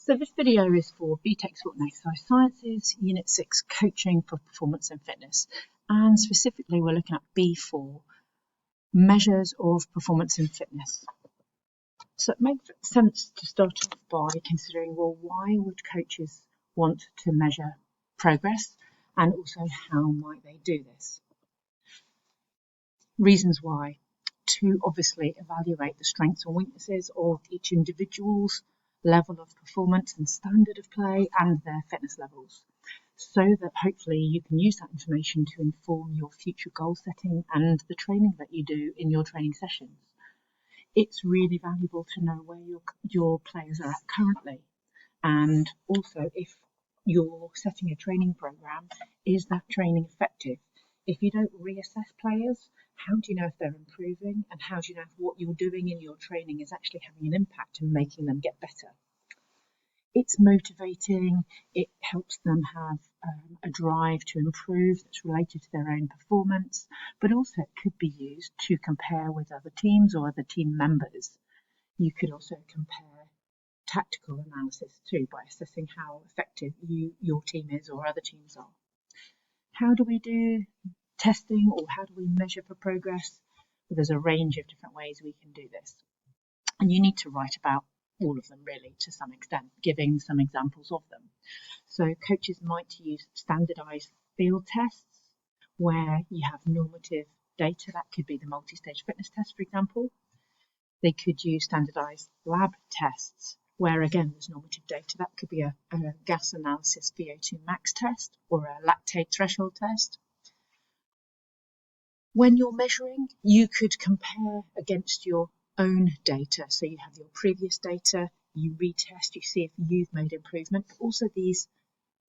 So this video is for BTEC Sport and Exercise Sciences, Unit 6, Coaching for Performance and Fitness. And specifically, we're looking at B4, Measures of Performance and Fitness. So it makes sense to start off by considering, well, why would coaches want to measure progress? And also, how might they do this? Reasons why. To obviously evaluate the strengths and weaknesses of each individual's level of performance and standard of play and their fitness levels, so that hopefully you can use that information to inform your future goal setting and the training that you do in your training sessions. It's really valuable to know where your players are at currently, and also if you're setting a training program, is that training effective? If you don't reassess players, how do you know if they're improving, and how do you know if what you're doing in your training is actually having an impact and making them get better? It's motivating, it helps them have a drive to improve that's related to their own performance, but also it could be used to compare with other teams or other team members. You could also compare tactical analysis too by assessing how effective your team is or other teams are. How do we do testing, or how do we measure for progress? Well, there's a range of different ways we can do this, and you need to write about all of them really to some extent, giving some examples of them. So coaches might use standardized field tests where you have normative data. That could be the multi-stage fitness test, for example. They could use standardized lab tests where again there's normative data. That could be a gas analysis VO2 max test or a lactate threshold test. When you're measuring, you could compare against your own data. So you have your previous data, you retest, you see if you've made improvement. But also these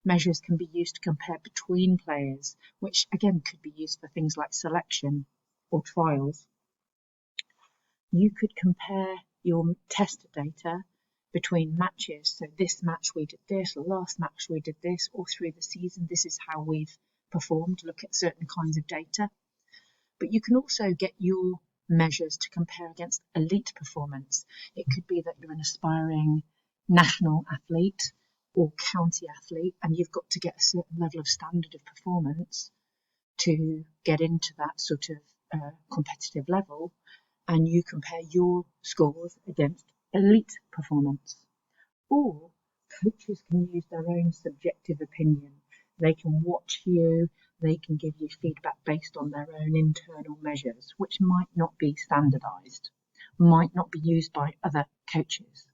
measures can be used to compare between players, which again could be used for things like selection or trials. You could compare your test data between matches. So this match we did this, last match we did this, or through the season this is how we've performed. Look at certain kinds of data. But you can also get your measures to compare against elite performance. It could be that you're an aspiring national athlete or county athlete, and you've got to get a certain level of standard of performance to get into that sort of competitive level, and you compare your scores against elite performance. Or coaches can use their own subjective opinion. They can watch you, they can give you feedback based on their own internal measures, which might not be standardized, might not be used by other coaches.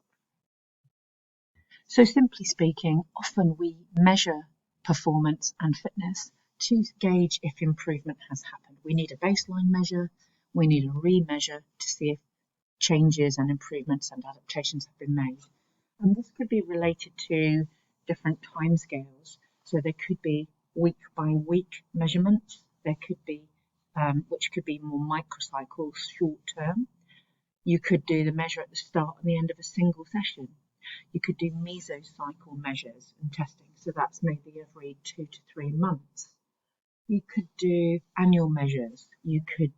So simply speaking, often we measure performance and fitness to gauge if improvement has happened. We need a baseline measure, we need a re-measure to see if changes and improvements and adaptations have been made. And this could be related to different timescales. So there could be week by week measurements. There could be, which could be more microcycles, short term. You could do the measure at the start and the end of a single session. You could do mesocycle measures and testing. So that's maybe every 2 to 3 months. You could do annual measures. You could,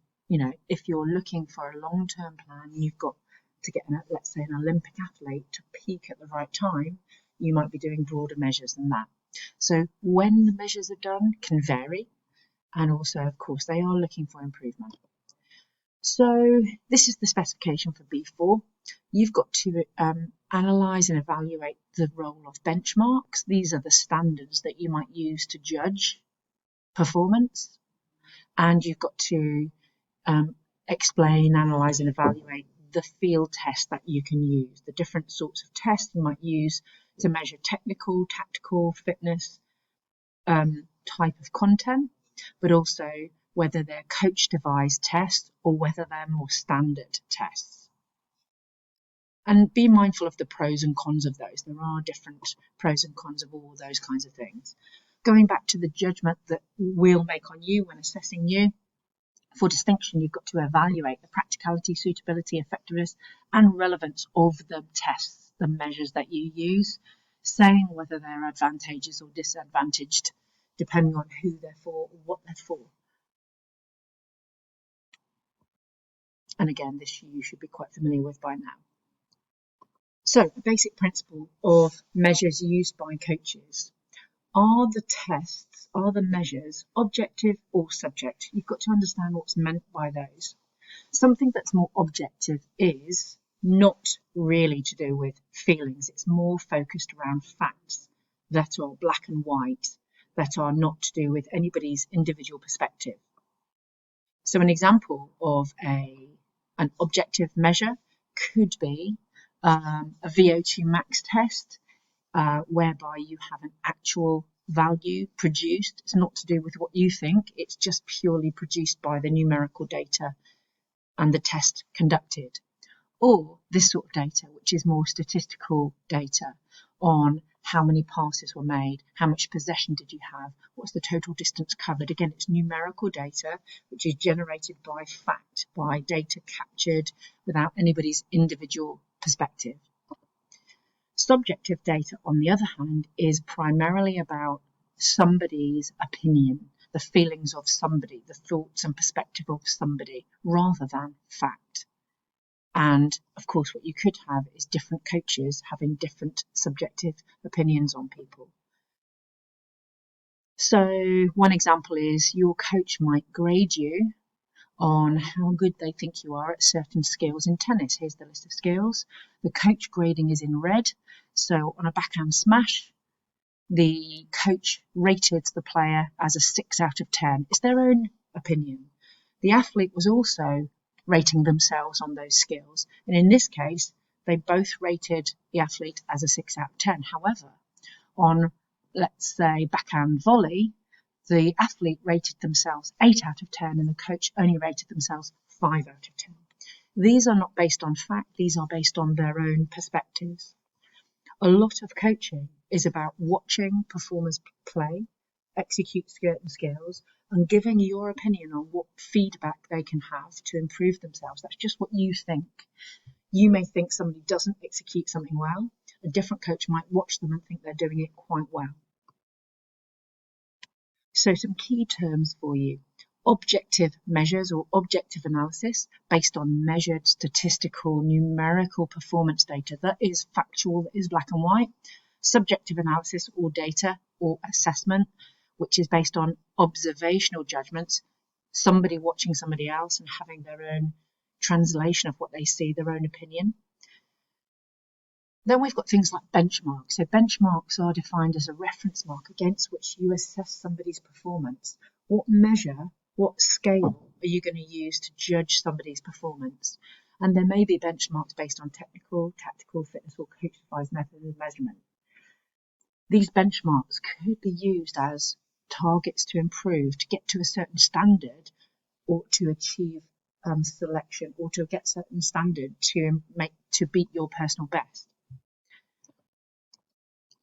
if you're looking for a long-term plan, you've got to get, let's say, an Olympic athlete to peak at the right time, you might be doing broader measures than that. So when the measures are done can vary, and also, of course, they are looking for improvement. So this is the specification for B4. You've got to analyse and evaluate the role of benchmarks. These are the standards that you might use to judge performance, and you've got to explain, analyse and evaluate the field test that you can use, the different sorts of tests you might use to measure technical, tactical, fitness type of content, but also whether they're coach-devised tests or whether they're more standard tests. And be mindful of the pros and cons of those. There are different pros and cons of all those kinds of things. Going back to the judgment that we'll make on you when assessing you, for distinction, you've got to evaluate the practicality, suitability, effectiveness, and relevance of the tests, the measures that you use, saying whether they're advantageous or disadvantaged, depending on who they're for or what they're for. And again, this you should be quite familiar with by now. So, a basic principle of measures used by coaches. Are the measures objective or subjective? You've got to understand what's meant by those. Something that's more objective is not really to do with feelings. It's more focused around facts that are black and white, that are not to do with anybody's individual perspective. So an example of an objective measure could be a VO2 max test, whereby you have an actual value produced. It's not to do with what you think, it's just purely produced by the numerical data and the test conducted. Or this sort of data, which is more statistical data on how many passes were made, how much possession did you have, what's the total distance covered. Again, it's numerical data, which is generated by fact, by data captured without anybody's individual perspective. Subjective data, on the other hand, is primarily about somebody's opinion, the feelings of somebody, the thoughts and perspective of somebody, rather than fact. And of course, what you could have is different coaches having different subjective opinions on people. So one example is your coach might grade you on how good they think you are at certain skills in tennis. Here's the list of skills. The coach grading is in red. So on a backhand smash, the coach rated the player as a 6 out of 10. It's their own opinion. The athlete was also rating themselves on those skills. And in this case, they both rated the athlete as a 6 out of 10. However, on, let's say, backhand volley, the athlete rated themselves 8 out of 10 and the coach only rated themselves 5 out of 10. These are not based on fact, these are based on their own perspectives. A lot of coaching is about watching performers play, execute certain skills, and giving your opinion on what feedback they can have to improve themselves. That's just what you think. You may think somebody doesn't execute something well. A different coach might watch them and think they're doing it quite well. So some key terms for you. Objective measures or objective analysis based on measured statistical numerical performance data that is factual, that is black and white. Subjective analysis or data or assessment, which is based on observational judgments, somebody watching somebody else and having their own translation of what they see, their own opinion. Then we've got things like benchmarks. So benchmarks are defined as a reference mark against which you assess somebody's performance. What measure, what scale are you going to use to judge somebody's performance? And there may be benchmarks based on technical, tactical, fitness or coach-devised methods of measurement. These benchmarks could be used as targets to improve, to get to a certain standard or to achieve selection or to get certain standard to beat your personal best.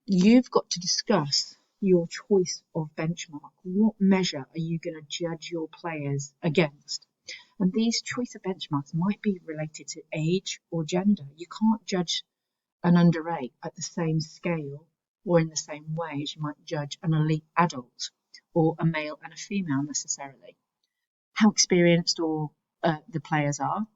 You've got to discuss your choice of benchmark. What measure are you going to judge your players against? And these choice of benchmarks might be related to age or gender. You can't judge an under 8 at the same scale or in the same way as you might judge an elite adult or a male and a female necessarily. How experienced or the players are,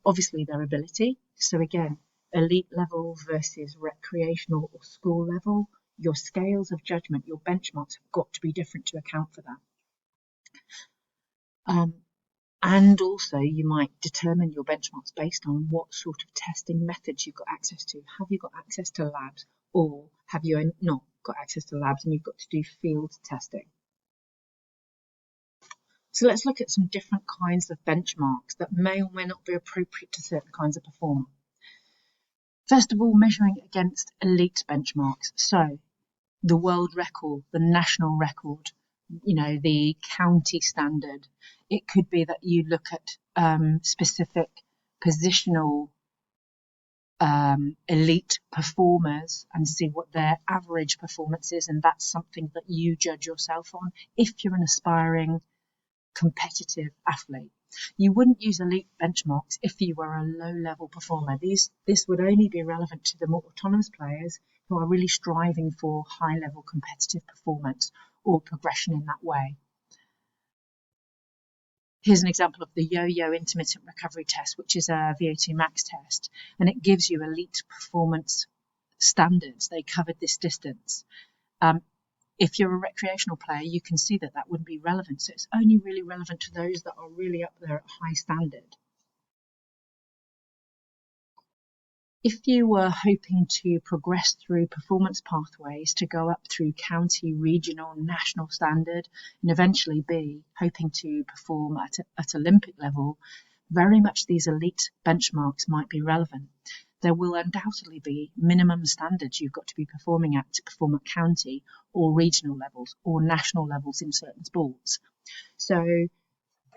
obviously their ability. So again, elite level versus recreational or school level, your scales of judgment, your benchmarks have got to be different to account for that. And also you might determine your benchmarks based on what sort of testing methods you've got access to. Have you got access to labs or have you not got access to labs and you've got to do field testing? So let's look at some different kinds of benchmarks that may or may not be appropriate to certain kinds of performance. First of all, measuring against elite benchmarks. So the world record, the national record, the county standard. It could be that you look at specific positional elite performers and see what their average performance is, and that's something that you judge yourself on if you're an aspiring competitive athlete. You wouldn't use elite benchmarks if you were a low-level performer. This would only be relevant to the more autonomous players who are really striving for high-level competitive performance or progression in that way. Here's an example of the yo-yo intermittent recovery test, which is a VO2 max test, and it gives you elite performance standards. They covered this distance. If you're a recreational player, you can see that that wouldn't be relevant. So it's only really relevant to those that are really up there at high standard. If you were hoping to progress through performance pathways to go up through county, regional, national standard, and eventually be hoping to perform at Olympic level, very much these elite benchmarks might be relevant. There will undoubtedly be minimum standards you've got to be performing at to perform at county or regional levels or national levels in certain sports. So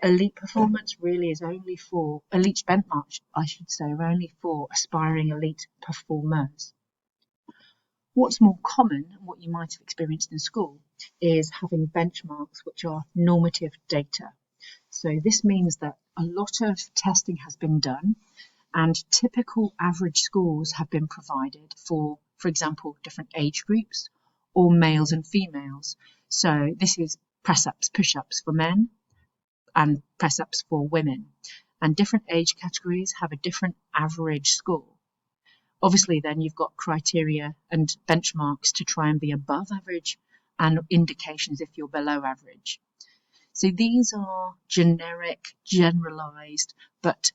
elite performance really is only for, elite benchmarks, I should say, are only for aspiring elite performers. What's more common, and what you might have experienced in school, is having benchmarks which are normative data. So this means that a lot of testing has been done and typical average scores have been provided for example, different age groups or males and females. So this is press-ups, push-ups for men and press-ups for women. And different age categories have a different average score. Obviously, then you've got criteria and benchmarks to try and be above average and indications if you're below average. So these are generic, generalized, but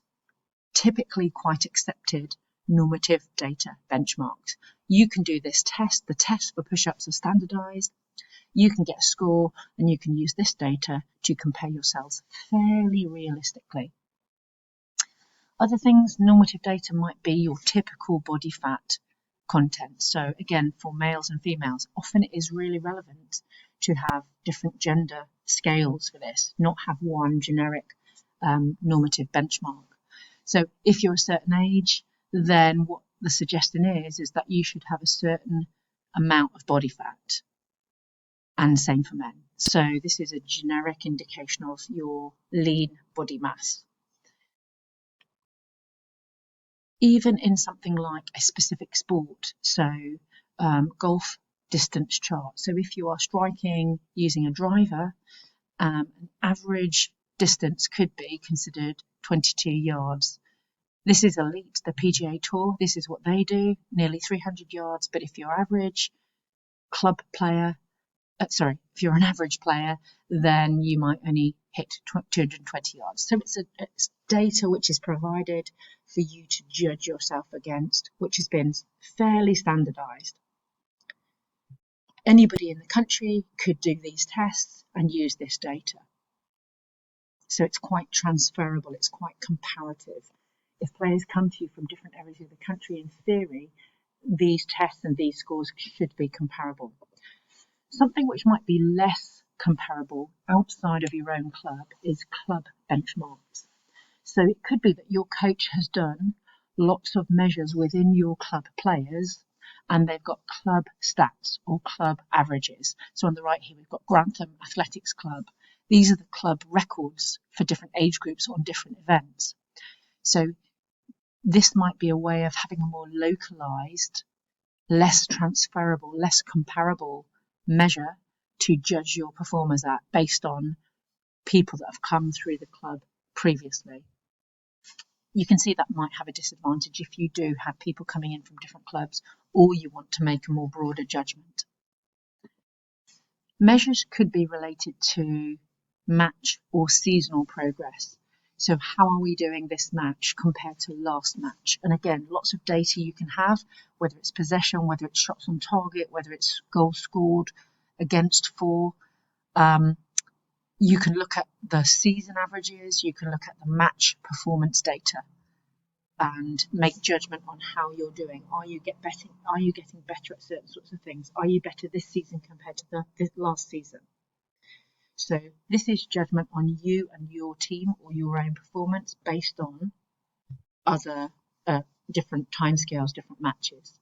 typically quite accepted normative data benchmarks. You can do this test. The tests for push-ups are standardized. You can get a score and you can use this data to compare yourselves fairly realistically. Other things, normative data might be your typical body fat content. So again, for males and females, often it is really relevant to have different gender scales for this, not have one generic normative benchmark. So if you're a certain age, then what the suggestion is that you should have a certain amount of body fat, and same for men. So this is a generic indication of your lean body mass. Even in something like a specific sport, so golf distance chart. So if you are striking using a driver, an average distance could be considered 22 yards. This is elite, the PGA Tour. This is what they do, nearly 300 yards. But if you're average club player, if you're an average player, then you might only hit 220 yards. So it's data which is provided for you to judge yourself against, which has been fairly standardized. Anybody in the country could do these tests and use this data. So it's quite transferable, it's quite comparative. If players come to you from different areas of the country, in theory, these tests and these scores should be comparable. Something which might be less comparable outside of your own club is club benchmarks. So it could be that your coach has done lots of measures within your club players and they've got club stats or club averages. So on the right here, we've got Grantham Athletics Club. These are the club records for different age groups on different events. So this might be a way of having a more localized, less transferable, less comparable measure to judge your performers at based on people that have come through the club previously. You can see that might have a disadvantage if you do have people coming in from different clubs or you want to make a more broader judgment. Measures could be related to match or seasonal progress. So how are we doing this match compared to last match? And again, lots of data you can have, whether it's possession, whether it's shots on target, whether it's goals scored against for. You can look at the season averages, you can look at the match performance data and make judgment on how you're doing. Are you getting better at certain sorts of things? Are you better this season compared to the last season? So this is judgment on you and your team or your own performance based on other different timescales, different matches.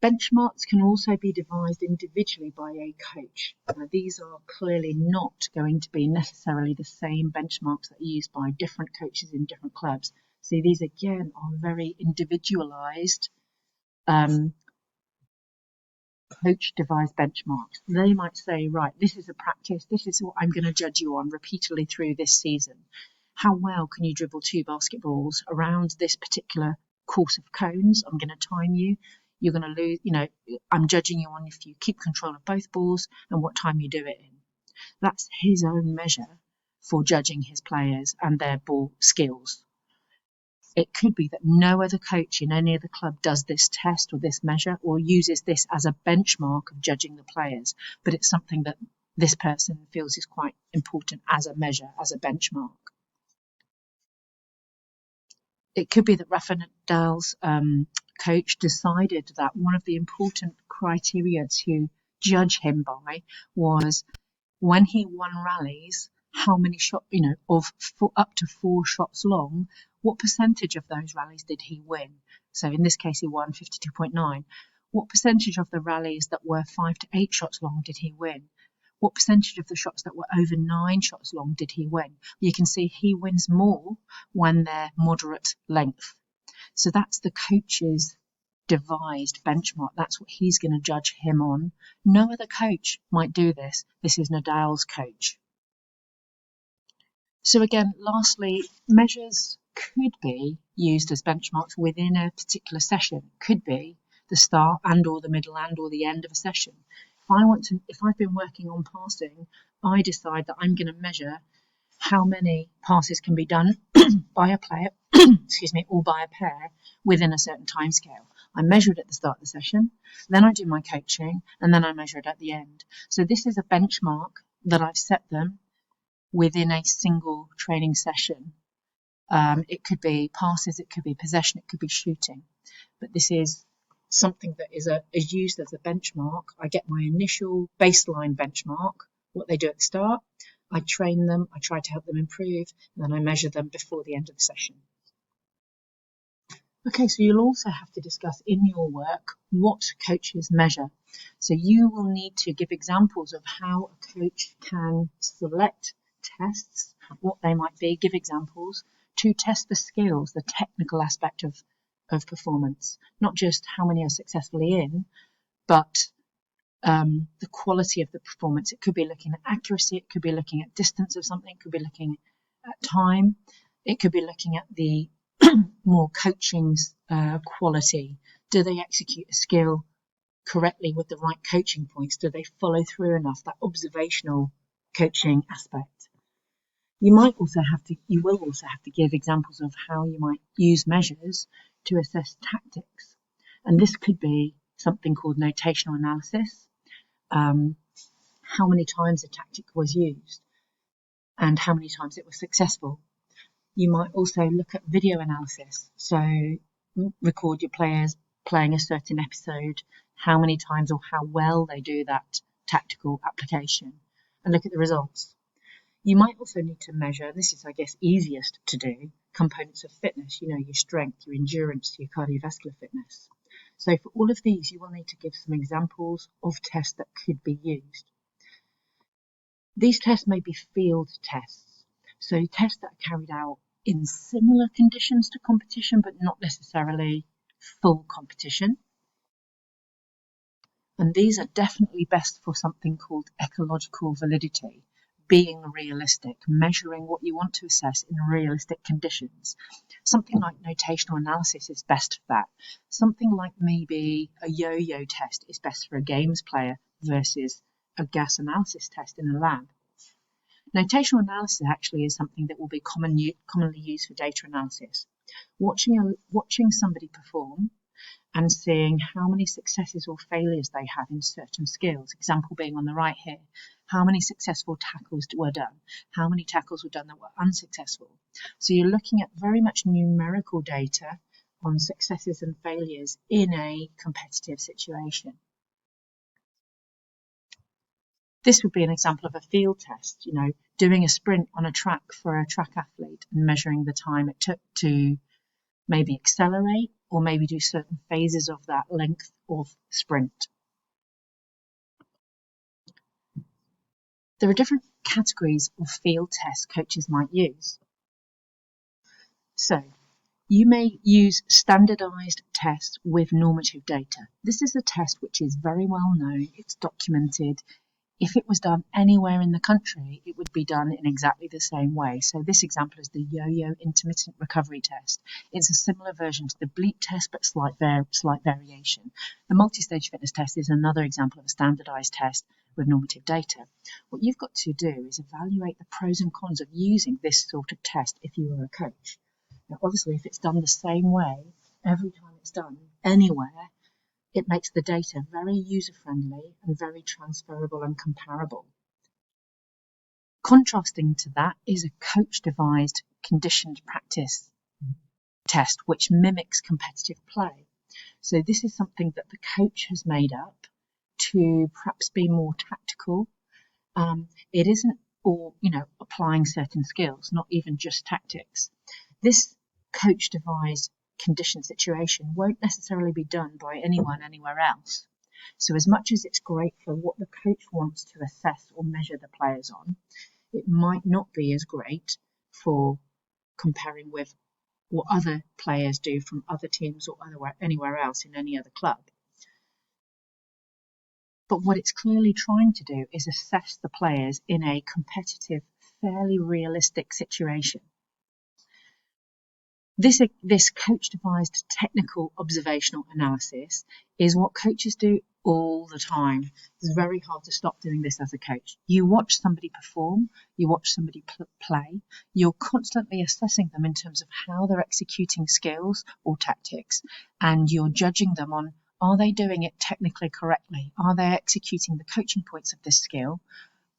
Benchmarks can also be devised individually by a coach. Now, these are clearly not going to be necessarily the same benchmarks that are used by different coaches in different clubs. So these again are very individualized coach-devised benchmarks. They might say, right, this is a practice, this is what I'm going to judge you on repeatedly through this season. How well can you dribble 2 basketballs around this particular course of cones? I'm going to time you. You're going to lose, I'm judging you on if you keep control of both balls and what time you do it in. That's his own measure for judging his players and their ball skills. It could be that no other coach in any other club does this test or this measure or uses this as a benchmark of judging the players, but it's something that this person feels is quite important as a measure, as a benchmark. It could be that Rafa Nadal's coach decided that one of the important criteria to judge him by was when he won rallies, how many shots, up to 4 shots long, what percentage of those rallies did he win? So in this case, he won 52.9. What percentage of the rallies that were 5 to 8 shots long did he win? What percentage of the shots that were over 9 shots long did he win? You can see he wins more when they're moderate length. So that's the coach's devised benchmark. That's what he's going to judge him on. No other coach might do this. This is Nadal's coach. So again, lastly, measures could be used as benchmarks within a particular session. Could be the start and or the middle and or the end of a session. If I've been working on passing, I decide that I'm going to measure how many passes can be done by a player, or by a pair within a certain time scale. I measure it at the start of the session, then I do my coaching, and then I measure it at the end. So this is a benchmark that I've set them within a single training session. It could be passes, it could be possession, it could be shooting. But this is something that is used as a benchmark. I get my initial baseline benchmark, what they do at the start. I train them, I try to help them improve, and then I measure them before the end of the session. Okay, so you'll also have to discuss in your work what coaches measure. So you will need to give examples of how a coach can select tests, what they might be, give examples to test the skills, the technical aspect of performance, not just how many are successfully in, but the quality of the performance. It could be looking at accuracy, it could be looking at distance of something, it could be looking at time, it could be looking at the more coaching's quality. Do they execute a skill correctly with the right coaching points? Do they follow through enough? That observational coaching aspect. You will also have to give examples of how you might use measures to assess tactics. And this could be something called notational analysis. How many times a tactic was used and how many times it was successful. You might also look at video analysis. So record your players playing a certain episode, how many times or how well they do that tactical application, and look at the results. You might also need to measure, this is, I guess, easiest to do, components of fitness, your strength, your endurance, your cardiovascular fitness. So for all of these, you will need to give some examples of tests that could be used. These tests may be field tests, so tests that are carried out in similar conditions to competition, but not necessarily full competition. And these are definitely best for something called ecological validity, being realistic, measuring what you want to assess in realistic conditions. Something like notational analysis is best for that. Something like maybe a yo-yo test is best for a games player versus a gas analysis test in a lab. Notational analysis actually is something that will be commonly used for data analysis. Watching somebody perform and seeing how many successes or failures they have in certain skills. Example being on the right here, how many successful tackles were done, how many tackles were done that were unsuccessful. So you're looking at very much numerical data on successes and failures in a competitive situation. This would be an example of a field test, doing a sprint on a track for a track athlete and measuring the time it took to maybe accelerate or maybe do certain phases of that length of sprint. There are different categories of field tests coaches might use. So You may use standardized tests with normative data. This is a test which is very well known, it's documented. If it was done anywhere in the country, it would be done in exactly the same way. So this example is the yo-yo intermittent recovery test. It's a similar version to the BTEC test, but slight variation. The multi-stage fitness test is another example of a standardized test with normative data. What you've got to do is evaluate the pros and cons of using this sort of test if you are a coach. Now, obviously, if it's done the same way every time it's done anywhere, it makes the data very user-friendly and very transferable and comparable. Contrasting to that is a coach-devised conditioned practice test, which mimics competitive play. So this is something that the coach has made up to perhaps be more tactical. It isn't all, applying certain skills, not even just tactics. This coach-devised condition situation won't necessarily be done by anyone anywhere else. So as much as it's great for what the coach wants to assess or measure the players on, it might not be as great for comparing with what other players do from other teams or anywhere else in any other club. But what it's clearly trying to do is assess the players in a competitive, fairly realistic situation. This coach-devised technical observational analysis is what coaches do all the time. It's very hard to stop doing this as a coach. You watch somebody perform, you watch somebody play, you're constantly assessing them in terms of how they're executing skills or tactics, and you're judging them on, are they doing it technically correctly? Are they executing the coaching points of this skill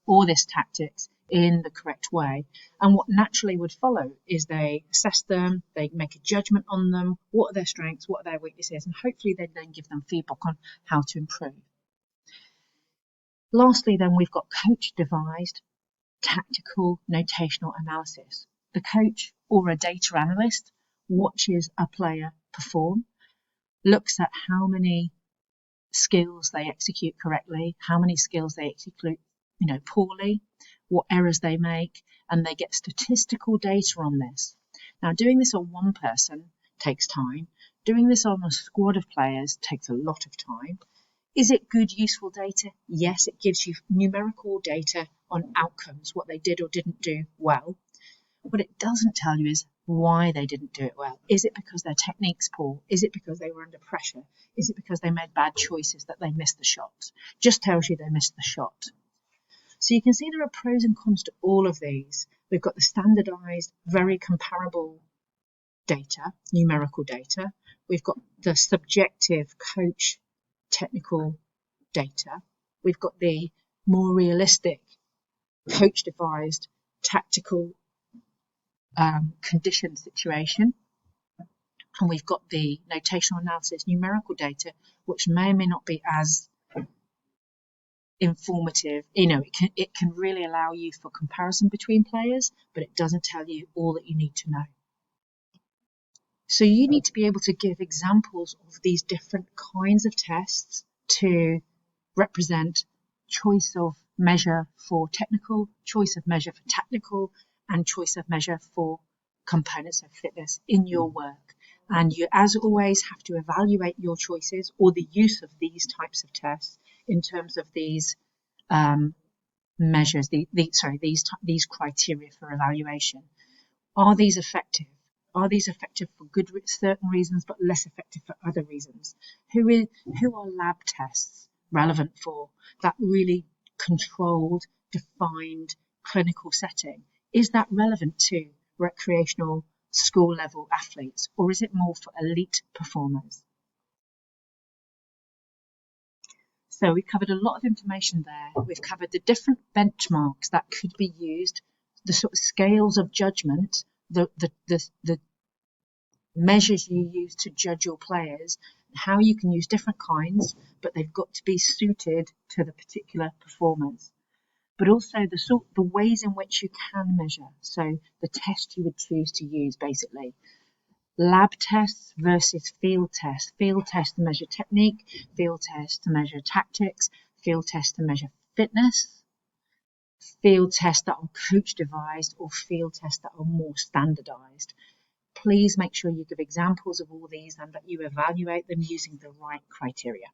or this tactics in the correct way? And what naturally would follow is they assess them, they make a judgment on them, what are their strengths, what are their weaknesses, and hopefully they then give them feedback on how to improve. Lastly, then, we've got coach-devised tactical notational analysis. The coach or a data analyst watches a player perform, looks at how many skills they execute correctly, how many skills they execute poorly, what errors they make, and they get statistical data on this. Now, doing this on one person takes time. Doing this on a squad of players takes a lot of time. Is it good, useful data? Yes, it gives you numerical data on outcomes, what they did or didn't do well. What it doesn't tell you is why they didn't do it well. Is it because their technique's poor? Is it because they were under pressure? Is it because they made bad choices that they missed the shot? Just tells you they missed the shot. So you can see there are pros and cons to all of these. We've got the standardized, very comparable data, numerical data. We've got the subjective coach technical data. We've got the more realistic coach-devised tactical condition situation. And we've got the notational analysis numerical data, which may or may not be as informative. It can really allow you for comparison between players, but it doesn't tell you all that you need to know. So you need to be able to give examples of these different kinds of tests to represent choice of measure for technical, choice of measure for tactical, and choice of measure for components of fitness in your work. And you, as always, have to evaluate your choices or the use of these types of tests in terms of these measures, these criteria for evaluation. Are these effective? Are these effective for certain reasons, but less effective for other reasons? Who are lab tests relevant for? That really controlled, defined clinical setting. Is that relevant to recreational school level athletes, or is it more for elite performers? So we covered a lot of information there. We've covered the different benchmarks that could be used, the sort of scales of judgment, the measures you use to judge your players, how you can use different kinds, but they've got to be suited to the particular performance. But also the ways in which you can measure. So the test you would choose to use, basically. Lab tests versus field tests. Field tests to measure technique, field tests to measure tactics, field tests to measure fitness, field tests that are coach-devised, or field tests that are more standardized. Please make sure you give examples of all these and that you evaluate them using the right criteria.